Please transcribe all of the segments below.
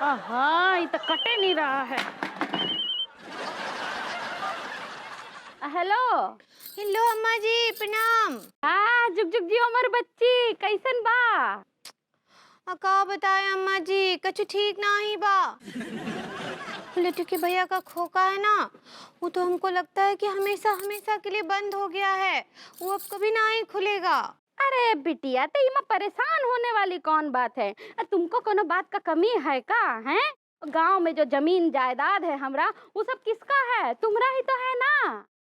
आहा, ये तो कटे नहीं रहा है। हेलो। हेलो अम्मा जी, प्रणाम। हाँ, जुग जुग जियो मोर बच्ची, कैसन बा? का बताए अम्मा जी, कछु ठीक ना ही बा। लिट्टू के भैया का खोका है ना, वो तो हमको लगता है कि हमेशा हमेशा के लिए बंद हो गया है। वो अब कभी ना ही खुलेगा। अरे बिटिया, तो इमा परेशान होने वाली कौन बात है? तुमको कोनो बात का कमी है का? है गांव में जो जमीन जायदाद है हमरा, वो सब किसका है? तुम्हारा ही तो है ना।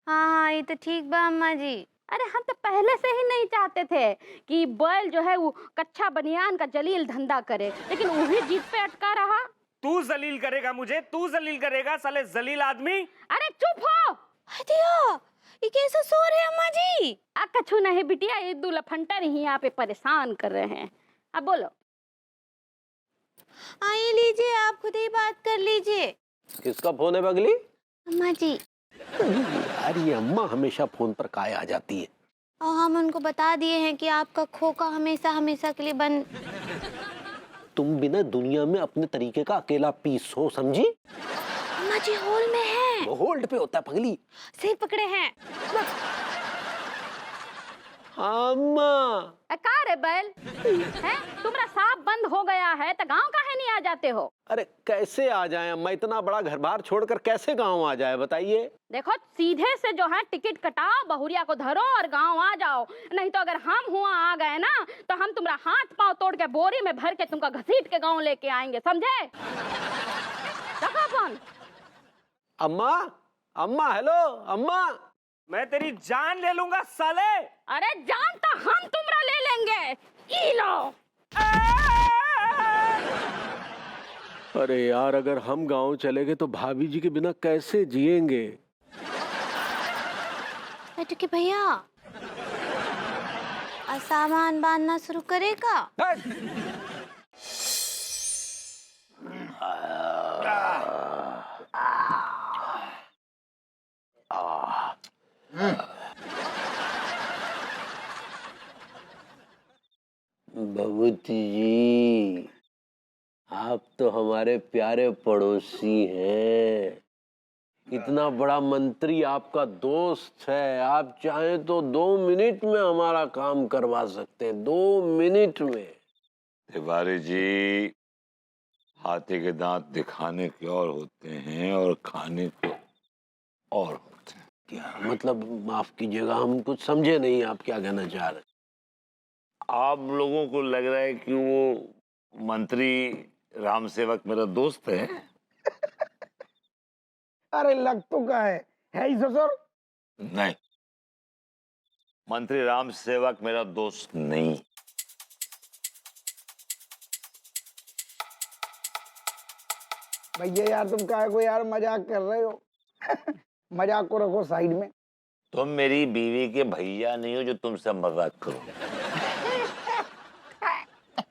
हाँ हाँ, ये तो ठीक बा अम्मा जी। अरे हम तो पहले से ही नहीं चाहते थे कि बैल जो है वो कच्चा बनियान का जलील धंधा करे, लेकिन वही जीत पे अटका रहा। तू जलील करेगा मुझे? तू जलील करेगा साले जलील आदमी? अरे चुप हो। हटिया, ये कैसा शोर है अम्मा जी? कछु नहीं बिटिया, ये दो लफंटर ही यहाँ पे परेशान कर रहे हैं। अब बोलो। आइए लीजिए, आप खुद ही बात कर लीजिए। किसका फोन है बगली? अम्मा जी। यार ये अम्मा हमेशा फोन पर काहे आ जाती है। और हम उनको बता दिए हैं कि आपका खोका हमेशा हमेशा के लिए बंद। तुम बिना दुनिया में अपने तरीके का अकेला पीस हो, समझी? अम्मा जी हॉल में है। वो होल्ड पे होता है पगली। सिर पकड़े हैं। अम्मा का रे बैल है? तुम्हारा साफ बंद हो गया है तो गांव काहे नहीं आ जाते हो? अरे कैसे आ जाए अम्मा, इतना बड़ा घर बार छोड़कर कैसे गांव आ जाए बताइए? देखो सीधे से जो है टिकट कटाओ, बहुरिया को धरो और गांव आ जाओ। नहीं तो अगर हम हुआ आ गए ना तो हम तुम्हारा हाथ पांव तोड़ के बोरी में भर के तुमको घसीट के गांव लेके आएंगे, समझे? रखो फोन। अम्मा अम्मा हेलो अम्मा। मैं तेरी जान ले लूंगा साले। अरे जान तो हम तुम्हारा ले लेंगे। ई लो। अरे यार अगर हम गांव चले गए तो भाभी जी के बिना कैसे जिएंगे? लिट्टू के भैया, आज सामान बांधना शुरू करेगा? भगवती जी, आप तो हमारे प्यारे पड़ोसी हैं। इतना बड़ा मंत्री आपका दोस्त है, आप चाहें तो 2 मिनट में हमारा काम करवा सकते हैं, 2 मिनट में। तिवारी जी, हाथी के दांत दिखाने के और होते हैं और खाने के और होते हैं। क्या मतलब? माफ कीजिएगा, हम कुछ समझे नहीं, आप क्या कहना चाह रहे हैं? आप लोगों को लग रहा है कि वो मंत्री राम सेवक मेरा दोस्त है? अरे लग तो का है ही ससुर। नहीं, मंत्री राम सेवक मेरा दोस्त नहीं। भैया यार तुम काहे को यार मजाक कर रहे हो? मजाक को रखो साइड में। तुम मेरी बीवी के भैया नहीं हो जो तुमसे मजाक करो।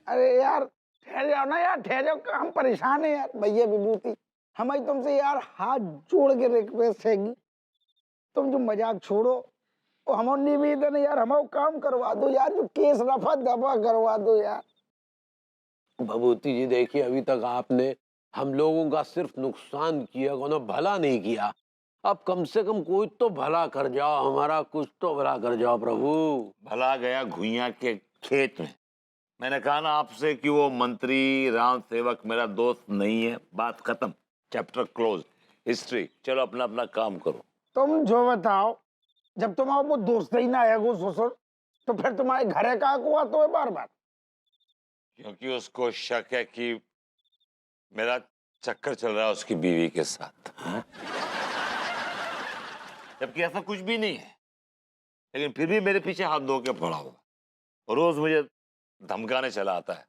अरे यार ठहर जाओ ना यार, ठहर जाओ, हम परेशान हैं यार। भैया विभूति, हमें तुमसे यार हाथ जोड़ के रिक्वेस्ट है कि तुम जो मजाक छोड़ो और हम निवेदन है यार, हमारा काम करवा दो यार, जो केस रफा दफा करवा दो यार। भभूति जी देखिए, अभी तक आपने हम लोगों का सिर्फ नुकसान किया, कोनो भला नहीं किया। अब कम से कम कोई तो भला कर जाओ, हमारा कुछ तो भला कर जाओ प्रभु। भला गया घुइया के खेत में। मैंने कहा ना आपसे कि वो मंत्री राम सेवक मेरा दोस्त नहीं है। बात खत्म, चैप्टर क्लोज, हिस्ट्री। चलो अपना अपना काम करो। तुम जो बताओ, जब तुम्हारा वो दोस्त ही ना है वो ससुर, तो फिर तुम्हारे घरे का को आते है बार बार? क्योंकि उसको शक है कि मेरा चक्कर चल रहा है उसकी बीवी के साथ, जबकि ऐसा कुछ भी नहीं है। लेकिन फिर भी मेरे पीछे हाथ धो के पड़ा हुआ, रोज मुझे धमकाने चला आता है।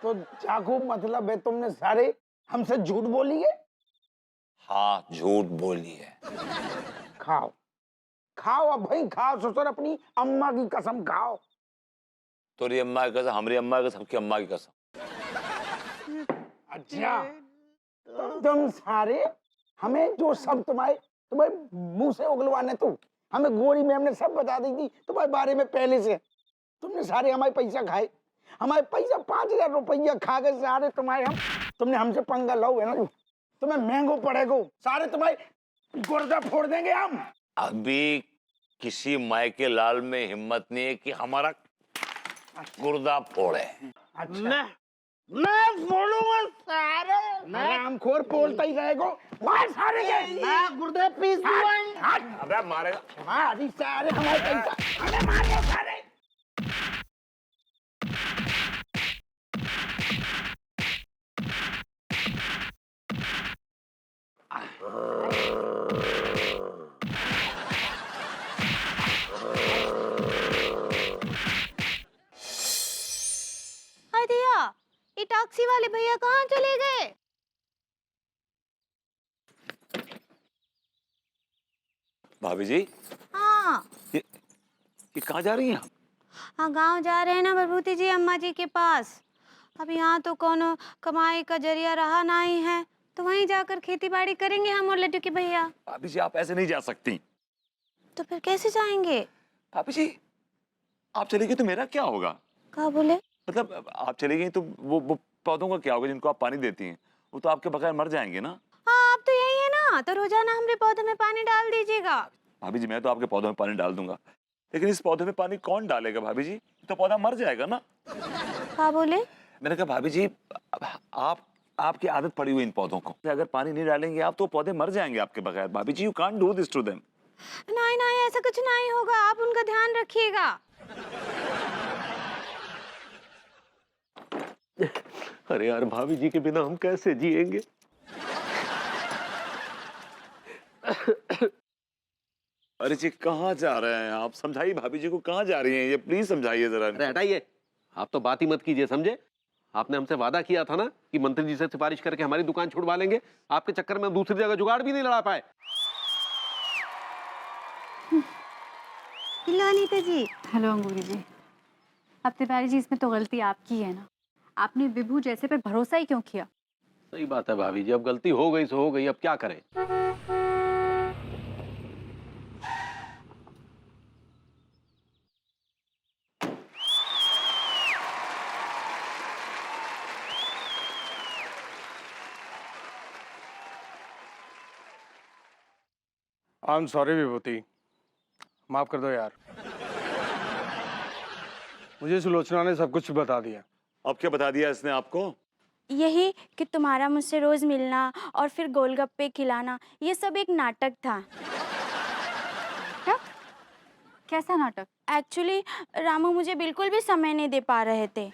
तो चाकू मतलब है तुमने सारे हमसे झूठ बोली है? हाँ, झूठ बोली है। खाओ खाओ अब भाई, खाओ ससुर, अपनी अम्मा की कसम खाओ। तोरी अम्मा की कसम, हमारी अम्मा की कसम, सबकी अम्मा की कसम। अच्छा, तुम सारे हमें जो सब तुम्हारे मुंह से उगलवाने, तो हमें गोरी मैम ने सब बता दी थी तुम्हारे बारे में पहले से। तुमने सारे हमारे पैसा खाए, हमारे पैसा 5,000 रुपया खा गए सारे तुम्हारे। हम तुमने हमसे पंगा लो है ना, जो तुम्हें महंगो पड़ेगा, सारे तुम्हारे गुर्दा फोड़ देंगे हम। अभी किसी माय के लाल में हिम्मत नहीं है कि हमारा गुर्दा फोड़े। अच्छा मैं फोड़ूंगा सारे, हरामखोर बोलता ही रहेगा, मार सारे के, मैं गुर्दे पीस दूंगा। अबे मारेगा, मारी सारे हमारे पैसा, हमें मारो सारे। हाय दिया, ये टैक्सी वाले भैया कहाँ चले गए? भाभी जी हाँ ये कहाँ जा रही हैं आप? हाँ, गांव जा रहे हैं ना प्रभूति जी, अम्मा जी के पास। अब यहाँ तो कोनो कमाई का जरिया रहा नहीं है, तो वहीं जाकर खेती बाड़ी करेंगे हम और लड्डू के भैया। भाभी जी आप ऐसे नहीं जा सकती। तो फिर कैसे जाएंगे? भाभी जी आप चली गई तो मेरा क्या होगा? कहा बोले? मतलब आप चली गई तो वो पौधों का क्या होगा जिनको आप पानी देती हैं? वो तो आपके बगैर मर जाएंगे ना। हाँ, अब तो यही है ना, तो रोजाना हमारे पौधों में पानी डाल दीजिएगा। भाभी जी मैं तो आपके पौधों में पानी डाल दूंगा, लेकिन इस पौधे में पानी कौन डालेगा भाभी जी? तो पौधा मर जाएगा ना। कहा बोले? मैंने कहा भाभी जी आपकी आदत पड़ी हुई इन पौधों को, अगर पानी नहीं डालेंगे आप तो पौधे मर जाएंगे आपके बगैर। भाभी जी you can't do this to them. नहीं नहीं, ऐसा कुछ नहीं होगा, आप उनका ध्यान रखिएगा। अरे यार भाभी जी के बिना हम कैसे जिएंगे? अरे जी कहाँ जा रहे हैं आप? समझाइए भाभी जी को, कहाँ जा रही हैं ये, प्लीज समझाइए जरा। अरे हटाइए, आप तो बात ही मत कीजिए, समझे? आपने हमसे वादा किया था ना कि मंत्री जी से सिफारिश करके हमारी दुकान छुड़वा लेंगे। आपके चक्कर में हम दूसरी जगह जुगाड़ भी नहीं लड़ा पाए। हेलो अनीता जी। हेलो अंगूरी जी। अब तिवारी जी इसमें तो गलती आपकी है ना, आपने विभू जैसे पे भरोसा ही क्यों किया? सही बात है भाभी जी, अब गलती हो गई सो हो गई, अब क्या करें? आई एम सॉरी विभूति, माफ कर दो यार। मुझे सुलोचना ने सब कुछ बता दिया। अब क्या बता दिया इसने आपको? यही कि तुम्हारा मुझसे रोज मिलना और फिर गोलगप्पे खिलाना, ये सब एक नाटक था। क्या? कैसा नाटक? एक्चुअली रामू मुझे बिल्कुल भी समय नहीं दे पा रहे थे।